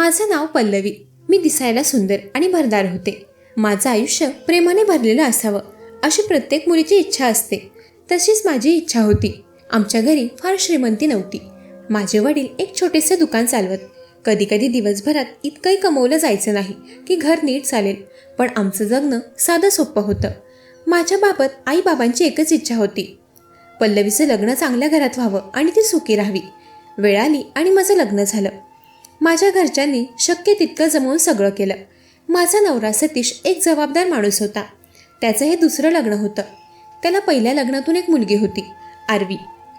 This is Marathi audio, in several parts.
माझं नाव पल्लवी. मी दिसायला सुंदर आणि भरदार होते. माझं आयुष्य प्रेमाने भरलेलं असावं अशी प्रत्येक मुलीची इच्छा असते. तशीच माझी इच्छा होती. आमच्या घरी फार श्रीमंती नव्हती. माझे वडील एक छोटेसे दुकान चालवत. कधी कधी दिवसभरात इतकंही कमवलं जायचं नाही की घर नीट चालेल, पण आमचं जगणं साधं सोपं होतं. माझ्याबाबत आईबाबांची एकच इच्छा होती, पल्लवीचं लग्न चांगल्या घरात व्हावं आणि ती सुखी राहावी. वेळ आली आणि माझं लग्न झालं. माझ्या घरच्यांनी शक्य तितकं जमवून सगळं केलं. माझा नवरा सतीश एक जबाबदार माणूस होता. त्याचं हे दुसरं लग्न होतं. त्याला पहिल्या लग्नातून एक मुलगी होती, आरवी.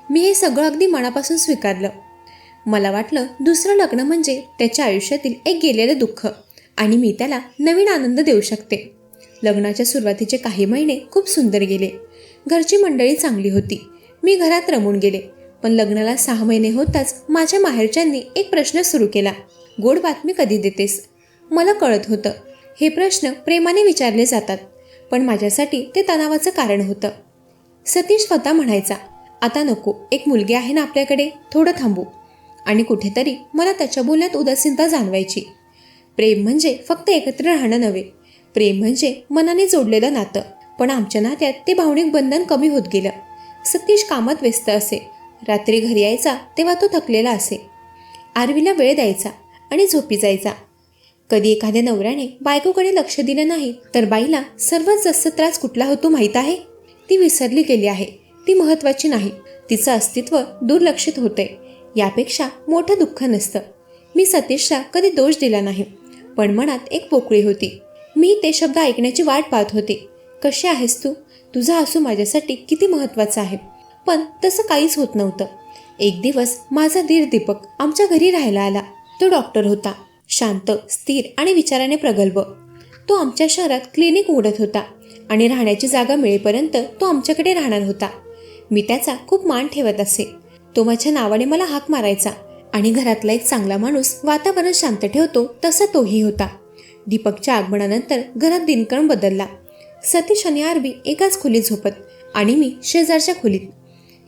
मी हे सगळं अगदी मनापासून स्वीकारलं. मला वाटलं दुसरं लग्न म्हणजे त्याच्या आयुष्यातील एक गेलेलं दुःख आणि मी त्याला नवीन आनंद देऊ शकते. लग्नाच्या सुरुवातीचे काही महिने खूप सुंदर गेले. घरची मंडळी चांगली होती. मी घरात रमून गेले. पण लग्नाला 6 महिने होताच माझ्या माहेरच्यांनी एक प्रश्न सुरू केला. गोड बातमी कधी देतेस? मला कळत होतं हे प्रश्न प्रेमाने विचारले जातात, पण माझ्यासाठी ते तणावाचं कारण होतं. सतीश स्वतः म्हणायचा, आता नको, एक मुलगी आहे ना आपल्याकडे, थोडं थांबू. आणि कुठेतरी मला त्याच्या बोलण्यात उदासीनता जाणवायची. प्रेम म्हणजे फक्त एकत्र राहणं नव्हे. प्रेम म्हणजे मनाने जोडलेलं नातं. पण आमच्या नात्यात ते भावनिक बंधन कमी होत गेलं. सतीश कामात व्यस्त असे. रात्री घरी यायचा तेव्हा तो थकलेला असे. आरवीला वेळ द्यायचा आणि झोपी जायचा. कधी एखाद्या नवऱ्याने बायकोकडे लक्ष दिलं नाही तर बाईला सर्वात जास्त त्रास कुठला होतो माहीत आहे? ती विसरली गेली आहे, ती महत्त्वाची नाही, तिचं अस्तित्व दुर्लक्षित होते. यापेक्षा मोठं दुःख नसतं. मी सतीशला कधी दोष दिला नाही, पण मनात एक पोकळी होती. मी ते शब्द ऐकण्याची वाट पाहत होते. कशी आहेस तू? तुझा हसू माझ्यासाठी किती महत्त्वाचं आहे. पण तसं काहीच होत नव्हतं. एक दिवस माझा दीर दीपक आमच्या घरी राहायला आला. तो डॉक्टर होता. शांत, स्थिर आणि विचाराने प्रगल्भ. तो आमच्या शहरात क्लिनिक उघडत होता आणि राहण्याची जागा मिळेपर्यंत तो आमच्याकडे राहणार होता. मी त्याचा खूप मान ठेवत असे. तो माझ्या नावाने मला हाक मारायचा आणि घरातला एक चांगला माणूस वातावरण शांत ठेवतो तसा तोही होता. दीपकच्या आगमनानंतर घरात दिनक्रम बदलला. सतीश आणि आरवी एकाच खोलीत झोपत आणि मी शेजारच्या खोलीत.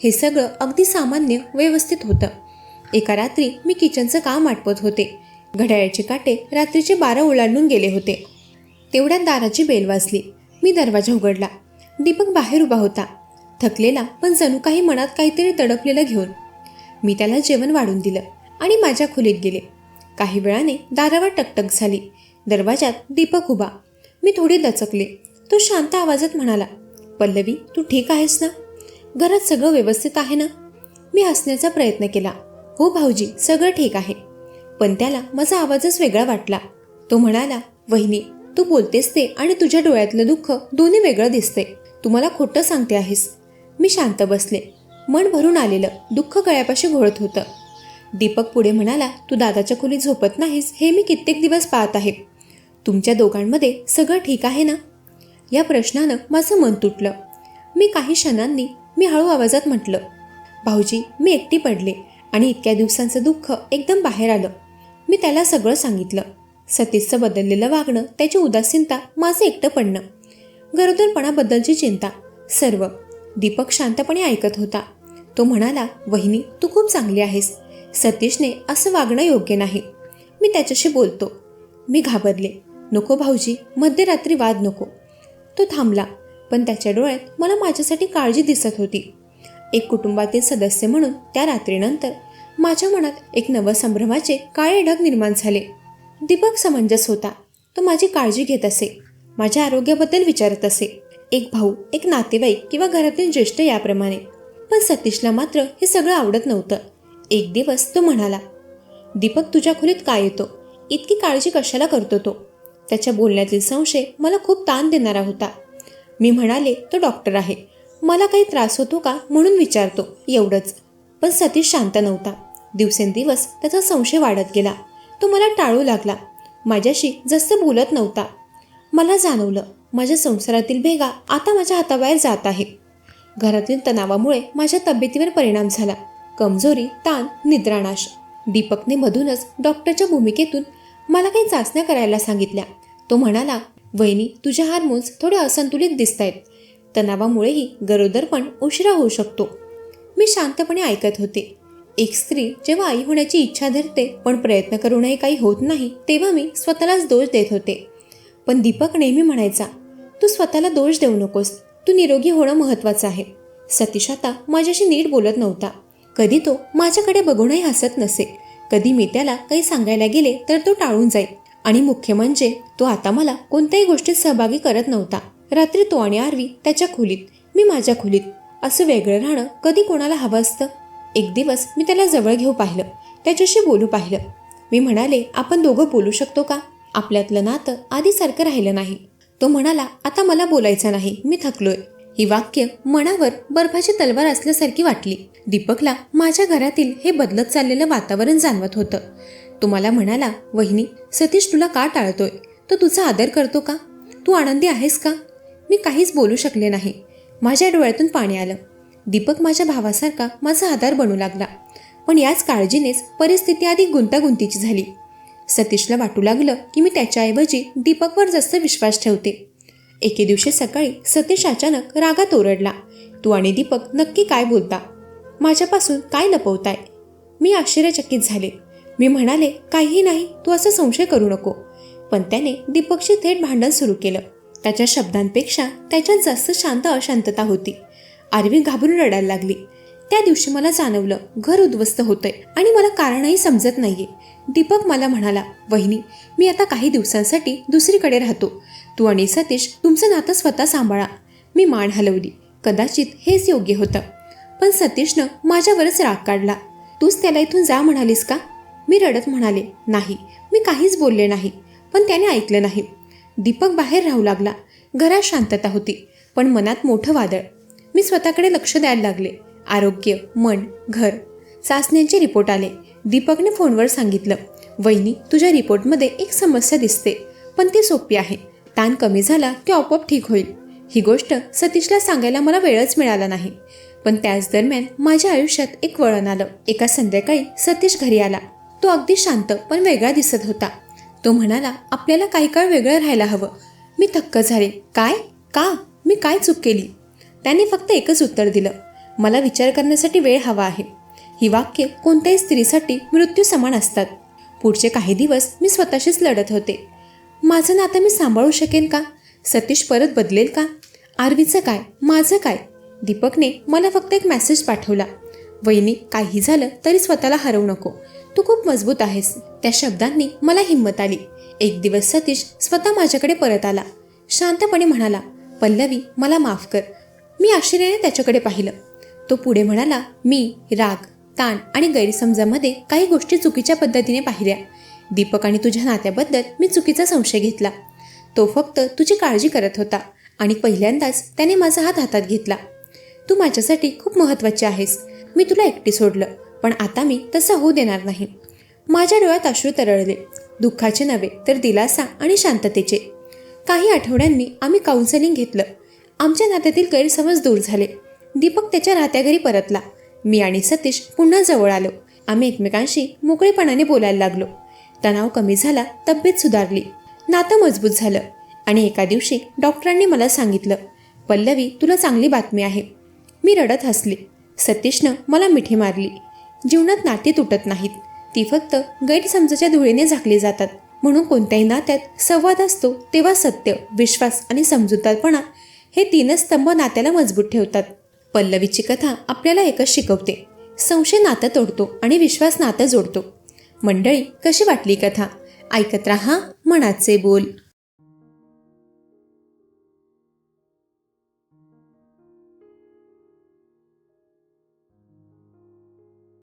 हे सगळं अगदी सामान्य, व्यवस्थित होतं. एका रात्री मी किचनचं काम आटपत होते. घड्याळाचे काटे रात्रीचे 12 ओलांडून गेले होते. तेवढ्यात दाराची बेल वाजली. मी दरवाजा उघडला. दीपक बाहेर उभा होता, थकलेला पण जणू काही मनात काहीतरी तडपलेलं घेऊन. मी त्याला जेवण वाढून दिलं आणि माझ्या खोलीत गेले. काही वेळाने दारावर टकटक झाली. दरवाजात दीपक उभा. मी थोडी दचकले. तो शांत आवाजात म्हणाला, पल्लवी, तू ठीक आहेस ना? घरात सगळं व्यवस्थित आहे ना? मी हसण्याचा प्रयत्न केला. हो भाऊजी, सगळं ठीक आहे. पण त्याला माझा आवाजच वेगळा वाटला. तो म्हणाला, वहिनी, तू बोलतेस ते आणि तुझ्या डोळ्यातलं दुःख दोन्ही वेगळं दिसते. तू मला खोटं सांगते आहेस. मी शांत बसले. मन भरून आलेलं दुःख गळ्यापाशी घोळत होतं. दीपक पुढे म्हणाला, तू दादाच्या खोलीत झोपत नाहीस हे मी कित्येक दिवस पाहत आहे. तुमच्या दोघांमध्ये सगळं ठीक आहे ना? या प्रश्नानं माझं मन तुटलं. मी काही क्षणांनी मी हळू आवाजात म्हटलं, भाऊजी, मी एकटी पडले आणि इतक्या दिवसांचं दुःख एकदम बाहेर आलं. मी त्याला सगळं सांगितलं. सतीशचं बदललेलं वागणं, त्याची उदासीनता, माझं एकटं पडणं, गरोदरपणाबद्दलची चिंता, सर्व. दीपक शांतपणे ऐकत होता. तो म्हणाला, वहिनी, तू खूप चांगली आहेस. सतीशने असं वागणं योग्य नाही. मी त्याच्याशी बोलतो. मी घाबरले. नको भाऊजी, मध्यरात्री वाद नको. तो थांबला, पण त्याच्या डोळ्यात मला माझ्यासाठी काळजी दिसत होती. एक कुटुंबातील सदस्य म्हणून त्या रात्रीनंतर माझ्या मनात एक नवं संभ्रमाचे काळे ढग निर्माण झाले. दीपक समंजस होता. तो माझी काळजी घेत असे, माझ्या आरोग्याबद्दल विचारत असे. एक भाऊ, एक नातेवाईक किंवा घरातील ज्येष्ठ याप्रमाणे. पण सतीशला मात्र हे सगळं आवडत नव्हतं. एक दिवस तो म्हणाला, दीपक तुझ्या खोलीत काय येतो? इतकी काळजी कशाला करतो तो? त्याच्या बोलण्यातील संशय मला खूप ताण देणारा होता. मी म्हणाले, तो डॉक्टर आहे, मला काही त्रास होतो का म्हणून विचारतो, एवढंच. पण सतीश शांत नव्हता. दिवसेंदिवस त्याचा संशय वाढत गेला. तो मला टाळू लागला. माझ्याशी जास्त बोलत नव्हता. मला जाणवलं, माझ्या संसारातील भेगा आता माझ्या हाताबाहेर जात आहे. घरातील तणावामुळे माझ्या तब्येतीवर परिणाम झाला. कमजोरी, ताण, निद्रानाश. दीपकने मधूनच डॉक्टरच्या भूमिकेतून मला काही चाचण्या करायला सांगितल्या. तो म्हणाला, वहिनी, तुझे हार्मोन्स थोडे असंतुलित दिसत आहेत. तणावामुळेही गरोदरपण उशिरा होऊ शकतो. मी शांतपणे ऐकत होते. एक स्त्री जेव्हा आई होण्याची इच्छा धरते पण प्रयत्न करूनही काही होत नाही, तेव्हा मी स्वतःलाच दोष देत होते. पण दीपक नेहमी म्हणायचा, तू स्वतःला दोष देऊ नकोस, तू निरोगी होणं महत्त्वाचं आहे. सतीश आता माझ्याशी नीट बोलत नव्हता. कधी तो माझ्याकडे बघूनही हसत नसे. कधी मी त्याला काही सांगायला गेले तर तो टाळून जाई. आणि मुख्य म्हणजे तो आता मला कोणत्याही गोष्टीत सहभागी करत नव्हता. रात्री तो आणि आरवी त्याच्या खोलीत, मी माझ्या खोलीत, असं वेगळं राहणं कधी कोणाला हवं असतं. एक दिवस मी त्याला जवळ घेऊ पाहिलं, त्याच्याशी बोलू पाहिलं. मी म्हणाले, आपण दोघं बोलू शकतो का? आपल्यातलं नातं आधीसारखं राहिलं नाही. तो म्हणाला, आता मला बोलायचं नाही, मी थकलोय. ही वाक्य मनावर बर्फाची तलवार असल्यासारखी वाटली. दीपकला माझ्या घरातील हे बदलत चाललेलं वातावरण जाणवत होतं. तो मला म्हणाला, वहिनी, सतीश तुला का टाळतोय? तो तुझा आदर करतो का? तू आनंदी आहेस का? मी काहीच बोलू शकले नाही. माझ्या डोळ्यातून पाणी आलं. दीपक माझ्या भावासारखा माझा आधार बनू लागला. पण याच काळजीनेच परिस्थिती अधिक गुंतागुंतीची झाली. सतीशला वाटू लागलं की मी त्याच्याऐवजी दीपकवर जास्त विश्वास ठेवते. एके दिवशी सकाळी सतीश अचानक रागात ओरडला, तू आणि दीपक नक्की काय बोलता? माझ्यापासून काय लपवताय? मी आश्चर्यचकित झाले. मी म्हणाले, काहीही नाही, तू असं संशय करू नको. पण त्याने दीपकशी थेट भांडण सुरू केलं. त्याच्या शब्दांपेक्षा त्याच्यात जास्त शांत अशांतता होती. आरवी घाबरून रडायला लागली. त्या दिवशी मला जाणवलं, घर उद्ध्वस्त होतंय आणि मला कारणही समजत नाहीये. दीपक मला म्हणाला, वहिनी, मी आता काही दिवसांसाठी दुसरीकडे राहतो. तू आणि सतीश तुमचं नातं स्वतः सांभाळा. मी मान हलवली. कदाचित हेच योग्य होतं. पण सतीशनं माझ्यावरच राग काढला. तूच त्याला इथून जा म्हणालीस का? मी रडत म्हणाले, नाही, मी काहीच बोलले नाही. पण त्याने ऐकलं नाही. दीपक बाहेर राहू लागला. घरात शांतता होती, पण मनात मोठं वादळ. मी स्वतःकडे लक्ष द्यायला लागले. आरोग्य, मन, घर, चाचण्यांचे रिपोर्ट आले. दीपकने फोनवर सांगितलं, वहिनी, तुझ्या रिपोर्टमध्ये एक समस्या दिसते, पण ती सोपी आहे. ताण कमी झाला की आपोआप ठीक होईल. ही गोष्ट सतीशला सांगायला मला वेळच मिळाला नाही. पण त्याच दरम्यान माझ्या आयुष्यात एक वळण आलं. एका संध्याकाळी सतीश घरी आला. तो अगदी शांत पण वेगळा दिसत होता. तो म्हणाला, आपल्याला काही काळ वेगळं राहायला हवं. मी थक्क झाले. काय? का? मी काय चूक केली? त्याने फक्त एकच उत्तर दिलं, मला विचार करण्यासाठी वेळ हवा आहे. ही वाक्य कोणत्याही स्त्रीसाठी मृत्यू समान असतात. पुढचे काही दिवस मी स्वतःशीच लढत होते. माझं नातं मी सांभाळू शकेन का? सतीश परत बदलेल का? आरवीचं काय? माझं काय? दीपकने मला फक्त एक मेसेज पाठवला, वहिनी, काही झालं तरी स्वतःला हरवू नको. तू खूप मजबूत आहेस. त्या शब्दांनी मला हिंमत आली. एक दिवस सतीश स्वतः माझ्याकडे परत आला. शांतपणे म्हणाला, पल्लवी, मला माफ कर. मी आश्चर्याने त्याच्याकडे पाहिलं. तो पुढे म्हणाला, मी राग, ताण आणि गैरसमजामध्ये काही गोष्टी चुकीच्या पद्धतीने पाहिल्या. दीपक आणि तुझ्या नात्याबद्दल मी चुकीचा संशय घेतला. तो फक्त तुझी काळजी करत होता आणि पहिल्यांदाच त्याने माझा हात हातात घेतला. तू माझ्यासाठी खूप महत्त्वाची आहेस. मी तुला एकटी सोडलं, पण आता मी तसं होऊ देणार नाही. माझ्या डोळ्यात अश्रू तरळले, दुःखाचे नव्हे तर दिलासा आणि शांततेचे. काही आठवड्यांनी आम्ही काउन्सेलिंग घेतलं. आमच्या नात्यातील गैरसमज दूर झाले. दीपक त्याच्या राहत्या घरी परतला. मी आणि सतीश पुन्हा जवळ आलो. आम्ही एकमेकांशी मोकळेपणाने बोलायला लागलो. तणाव कमी झाला, तब्येत सुधारली, नातं मजबूत झालं. आणि एका दिवशी डॉक्टरांनी मला सांगितलं, पल्लवी, तुला चांगली बातमी आहे. मी रडत हसले. सतीशनं मला मिठी मारली. जीवनात नाती तुटत नाहीत, ती फक्त गैरसमजाच्या धुळीने झाकली जातात. म्हणून कोणत्याही नात्यात संवाद असतो तेव्हा सत्य, विश्वास आणि समजूतदारपणा हे तीनच स्तंभ नात्याला मजबूत ठेवतात. पल्लवीची कथा आपल्याला एकच शिकवते, संशय नातं तोडतो आणि विश्वास नातं जोडतो. मंडळी, कशी वाटली कथा? ऐकत रहा मनाचे बोल.